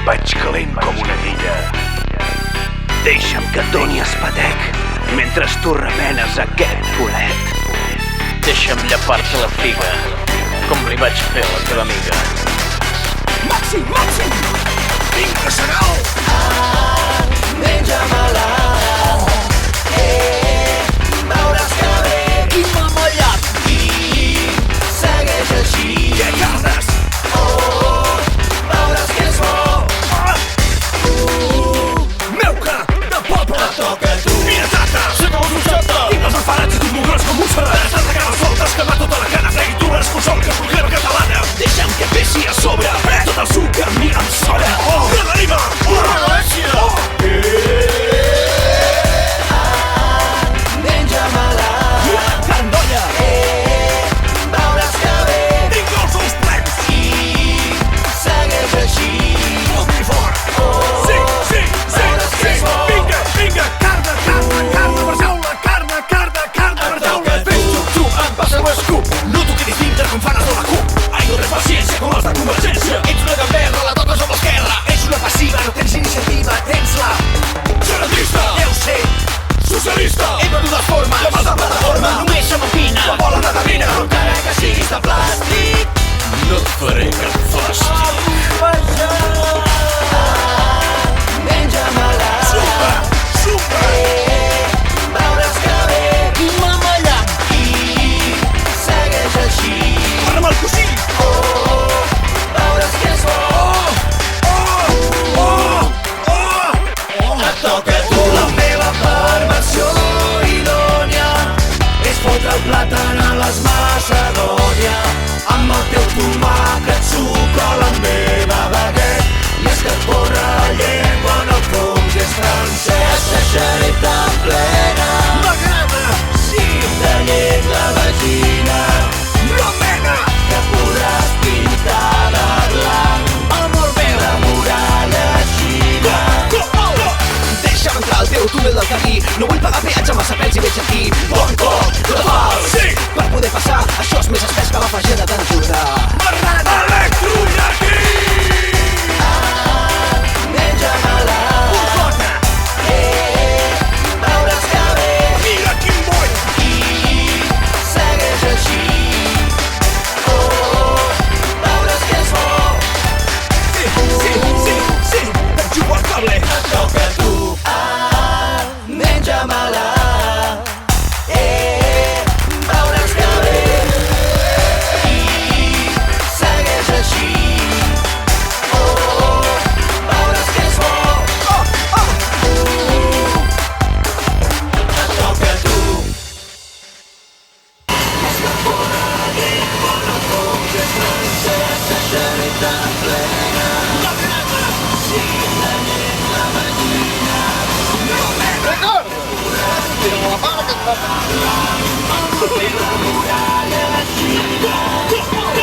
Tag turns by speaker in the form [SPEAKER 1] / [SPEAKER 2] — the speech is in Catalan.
[SPEAKER 1] Vaig calent com una guilla. Deixa'm que et doni espatec mentre tu remenes aquest bolet.
[SPEAKER 2] Deixa'm llepar-te la figa, com li vaig fer a la teva amiga.
[SPEAKER 1] Màxim, màxim! Vinga, segal!
[SPEAKER 3] Menja-me-la, veuràs que bé.
[SPEAKER 1] I m'ha mallat!
[SPEAKER 3] I segueix així.
[SPEAKER 1] Què cardes?
[SPEAKER 3] Veuràs que és bo.
[SPEAKER 1] Meuca de poble!
[SPEAKER 3] Toca a tu.
[SPEAKER 1] Mira, tata!
[SPEAKER 3] Sota la bruixota.
[SPEAKER 1] Tinc els esfarats i tus mugrons com un serrat. Estàs de cares soltes, que va tota la cana. Fregui tu les consol que proclama catalana. Deixa'm que peci a sobre. Tot el suc que a mi em sobra. De l'anima!
[SPEAKER 3] València. Menja-me-la,
[SPEAKER 1] Carn d'olla!
[SPEAKER 3] veuràs que bé.
[SPEAKER 1] Tinc els ous plens!
[SPEAKER 3] I segueix així.
[SPEAKER 1] Molt i fort! Sí, sí, sí, sí! Vinga, vinga! Carn, Barjaula! Carn per taula! Fes xup-xup, em passa l'escup! No t'ho quedis dintre com fan els de la CUP! Ai, no tens paciència com els de Convergència! Ets una gamberra, la toques amb l'esquerra! Ets una passiva, no tens iniciativa, tens la... Geratista! Deu ser socialista!
[SPEAKER 3] He perdut les formes.
[SPEAKER 1] La mà de plataforma!
[SPEAKER 3] Només se m'opina.
[SPEAKER 1] La bola de gavina!
[SPEAKER 3] Però encara que siguis de plàstic.
[SPEAKER 2] No et faré cap fàstic.
[SPEAKER 3] Menja-me-la,
[SPEAKER 1] Zumba! Zumba!
[SPEAKER 3] veuràs que bé.
[SPEAKER 1] I m'ha mallat!
[SPEAKER 3] I segueix així.
[SPEAKER 1] Para'm el cosí!
[SPEAKER 3] Veuràs que és bo. Et toca a tu. La meva perversió idònia és fotre el plàtan a les Macedònia. Amb el teu tomàquet suco a la meva baguet. I és que et corre la llengua en el fons i és francès. Deixaré tan plena.
[SPEAKER 1] M'agrada! Sí!
[SPEAKER 3] De llet la vagina
[SPEAKER 1] Romena!
[SPEAKER 3] que podràs pintar de blanc.
[SPEAKER 1] Amor meu!
[SPEAKER 3] La muralla xina.
[SPEAKER 1] Deixa'm entrar al teu túnel del camí. No vull pagar peatge amb els serpents i veig aquí.
[SPEAKER 3] Bon cop, tot fals.
[SPEAKER 1] Sí!
[SPEAKER 3] Per poder passar, això és més espès que la fageda d'Empordà.
[SPEAKER 1] Marrana! Electrollatí!
[SPEAKER 3] Menja-me-la,
[SPEAKER 1] Bufona!
[SPEAKER 3] veuràs que bé.
[SPEAKER 1] Mira quin bony!
[SPEAKER 3] I segueix així. Veuràs que és bo.
[SPEAKER 1] Sí, sí, sí, sí! Et jugo al cable!
[SPEAKER 3] Et toca a tu. Menja-me-la, veuràs que bé. I segueix així. Veuràs que és bo. Et toca a tu.
[SPEAKER 1] Tira la mà que et va...